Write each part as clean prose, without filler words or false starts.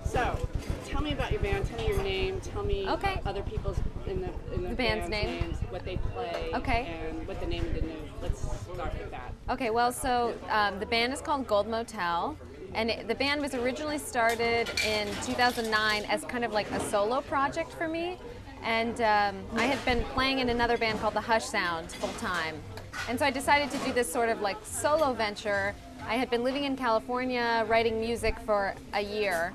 So, tell me about your band. Tell me your name. Tell me other people's in the band's names, what they play, and what the name of the new. Let's start with that. Okay. Well, so the band is called Gold Motel. And the band was originally started in 2009 as kind of like a solo project for me. And I had been playing in another band called the Hush Sound full time. And so I decided to do this sort of like solo venture. I had been living in California writing music for a year,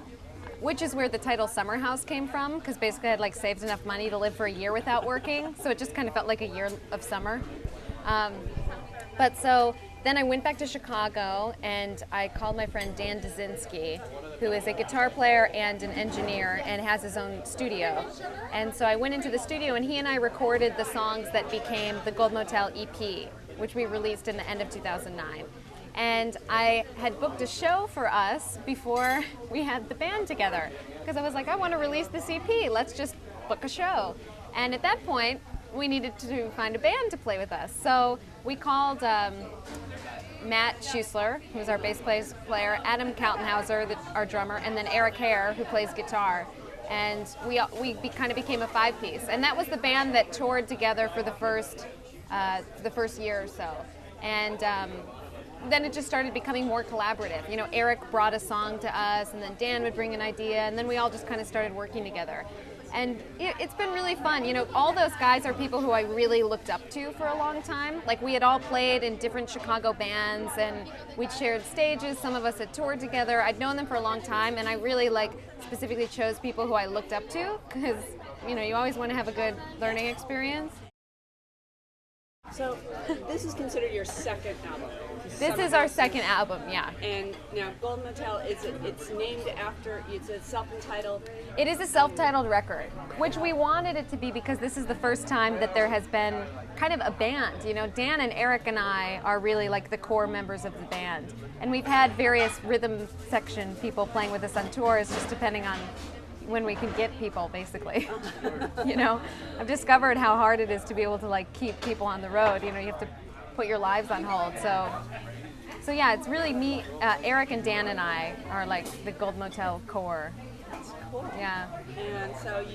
which is where the title Summer House came from, because basically I had like saved enough money to live for a year without working. So it just kind of felt like a year of summer. But so then I went back to Chicago and I called my friend Dan Dzinski, who is a guitar player and an engineer and has his own studio. And so I went into the studio and he and I recorded the songs that became the Gold Motel EP, which we released in the end of 2009. And I had booked a show for us before we had the band together, because I was like, I want to release this EP, let's just book a show. And at that point, we needed to find a band to play with us. So we called Matt Schuessler, who's our bass player, Adam Kaltenhauser, our drummer, and then Eric Hare, who plays guitar. And we kind of became a five-piece. And that was the band that toured together for the first year or so. And then it just started becoming more collaborative. You know, Eric brought a song to us, and then Dan would bring an idea, and then we all just kind of started working together. And it's been really fun. You know, all those guys are people who I really looked up to for a long time. Like, we had all played in different Chicago bands, and we'd shared stages. Some of us had toured together. I'd known them for a long time, and I really, specifically chose people who I looked up to, because, you know, you always want to have a good learning experience. So, this is considered your second album. This is our second album, yeah. And now, Gold Motel, it's named after, it's a self-entitled... It is a self-titled record, which we wanted it to be because this is the first time that there has been kind of a band. You know, Dan and Eric and I are really like the core members of the band. And we've had various rhythm section people playing with us on tours, just depending on when we can get people, basically. You know, I've discovered how hard it is to be able to like keep people on the road. You know, you have to put your lives on hold. So yeah, it's really me, Eric and Dan and I are like the Gold Motel core. That's cool. Yeah. And so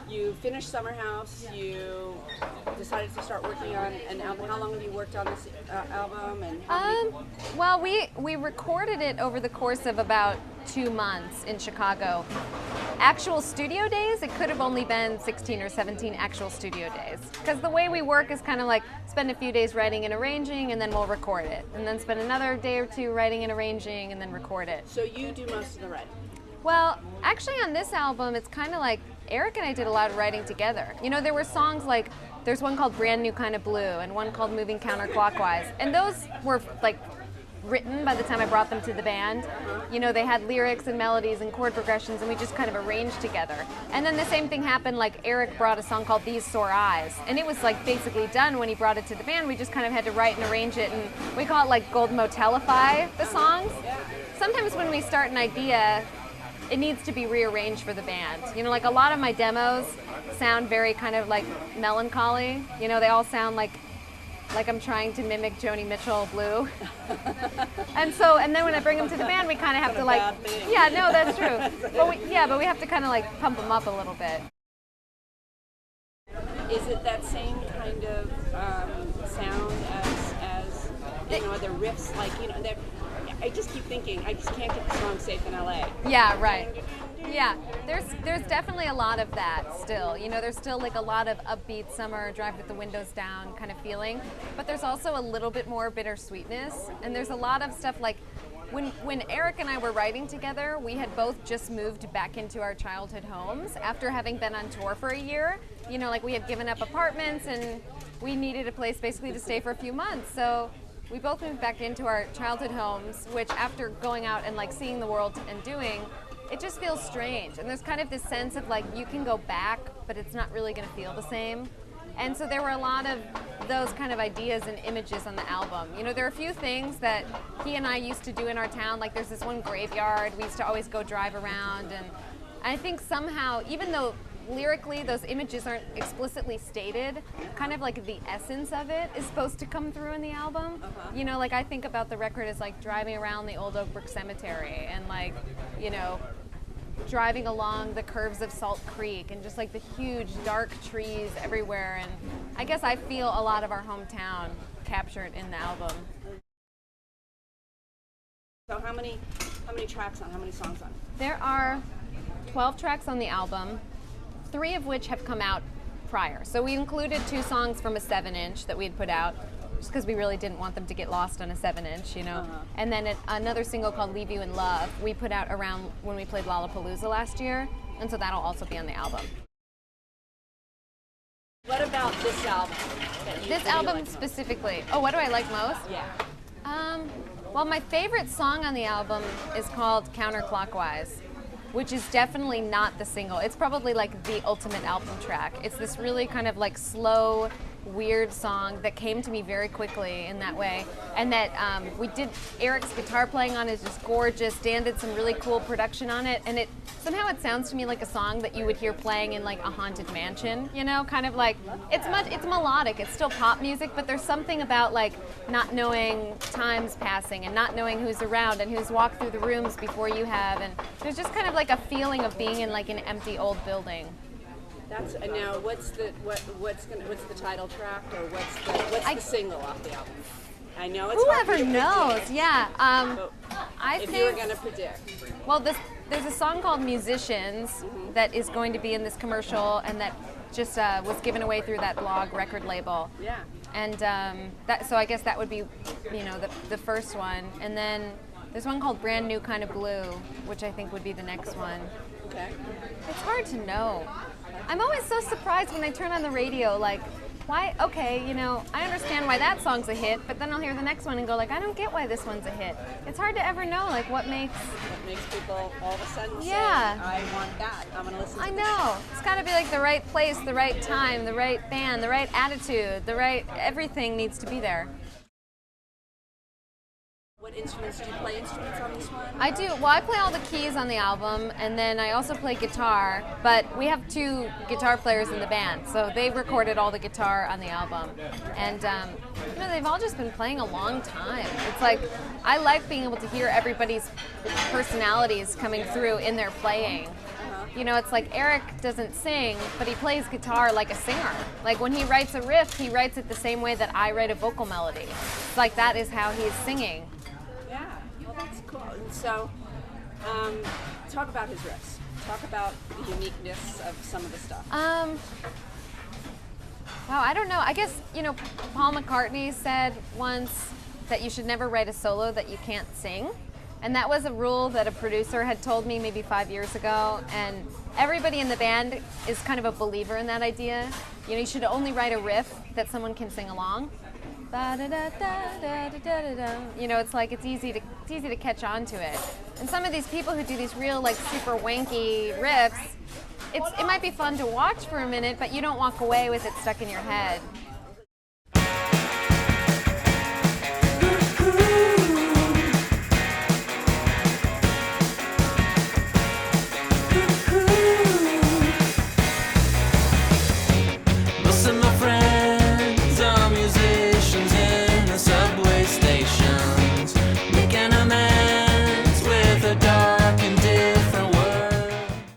you finished Summer House, you decided to start working on an album. How long have you worked on this album? And well, we recorded it over the course of about 2 months in Chicago. Actual studio days, it could have only been 16 or 17 actual studio days. Because the way we work is kind of like spend a few days writing and arranging, and then we'll record it. And then spend another day or two writing and arranging, and then record it. So you do most of the writing? Well, actually on this album, it's kind of like Eric and I did a lot of writing together. You know, there were songs like, there's one called Brand New Kind of Blue and one called Moving Counterclockwise. And those were like written by the time I brought them to the band. You know, they had lyrics and melodies and chord progressions, and we just kind of arranged together. And then the same thing happened, like Eric brought a song called These Sore Eyes, and it was like basically done when he brought it to the band. We just kind of had to write and arrange it, and we call it like Gold Motelify the songs. Sometimes when we start an idea, it needs to be rearranged for the band. You know, like a lot of my demos sound very kind of like melancholy. You know, they all sound like I'm trying to mimic Joni Mitchell Blue. and then when I bring them to the band, we kind of have to like, yeah, no, that's true. But we have to kind of like pump them up a little bit. Is it that same kind of sound as you know, the riffs, like, you know, I just keep thinking, I just can't get the song safe in LA. Yeah, right. Yeah, there's definitely a lot of that still. You know, there's still like a lot of upbeat summer, drive with the windows down kind of feeling, but there's also a little bit more bittersweetness, and there's a lot of stuff like when Eric and I were writing together, we had both just moved back into our childhood homes after having been on tour for a year. You know, like we had given up apartments and we needed a place basically to stay for a few months. So we both moved back into our childhood homes, which after going out and like seeing the world and doing, it just feels strange. And there's kind of this sense of like you can go back, but it's not really going to feel the same. And so there were a lot of those kind of ideas and images on the album. You know, there are a few things that he and I used to do in our town. Like there's this one graveyard we used to always go drive around. And I think somehow, even though lyrically those images aren't explicitly stated, kind of like the essence of it is supposed to come through in the album. You know, like I think about the record as like driving around the old Oak Brook Cemetery and like, you know, driving along the curves of Salt Creek and just like the huge dark trees everywhere. And I guess I feel a lot of our hometown captured in the album. So how many tracks on? How many songs on? There are 12 tracks on the album, 3 of which have come out prior. So we included 2 songs from a 7-inch that we had put out, just because we really didn't want them to get lost on a 7-inch, you know. And then another single called Leave You in Love we put out around when we played Lollapalooza last year, and so that'll also be on the album. What about this album? This album specifically. Oh, what do I like most? Yeah. Well, my favorite song on the album is called Counterclockwise, which is definitely not the single. It's probably like the ultimate album track. It's this really kind of like slow, weird song that came to me very quickly in that way, and that we did. Eric's guitar playing on is just gorgeous. Dan did some really cool production on it, and somehow it sounds to me like a song that you would hear playing in like a haunted mansion, you know, kind of like it's melodic, it's still pop music, but there's something about like not knowing time's passing and not knowing who's around and who's walked through the rooms before you have, and there's just kind of like a feeling of being in like an empty old building. That's now. What's the title track, or what's the single off the album? I know it's whoever knows. Yeah. I think if you were gonna predict. Well, there's a song called Musicians that is going to be in this commercial, and that just was given away through that blog record label. Yeah. And so I guess that would be, you know, the first one, and then there's one called Brand New Kind of Blue, which I think would be the next one. Okay. It's hard to know. I'm always so surprised when I turn on the radio, like, why, okay, you know, I understand why that song's a hit, but then I'll hear the next one and go, like, I don't get why this one's a hit. It's hard to ever know, like, what makes people all of a sudden say, yeah, I want that, I'm going to listen to I know. It's got to be, like, the right place, the right time, the right band, the right attitude, everything needs to be there. What instruments do you play instruments on this one? I do. Well, I play all the keys on the album, and then I also play guitar, but we have 2 guitar players in the band, so they've recorded all the guitar on the album. And, you know, they've all just been playing a long time. It's like, I like being able to hear everybody's personalities coming through in their playing. You know, it's like Eric doesn't sing, but he plays guitar like a singer. Like when he writes a riff, he writes it the same way that I write a vocal melody. It's like that is how he's singing. Yeah, well, that's cool. And so, talk about his riffs. Talk about the uniqueness of some of the stuff. Wow, I don't know. I guess, you know, Paul McCartney said once that you should never write a solo that you can't sing. And that was a rule that a producer had told me maybe 5 years ago. And everybody in the band is kind of a believer in that idea. You know, you should only write a riff that someone can sing along. You know, it's like it's easy to catch on to it. And some of these people who do these real like super wanky riffs, it might be fun to watch for a minute, but you don't walk away with it stuck in your head.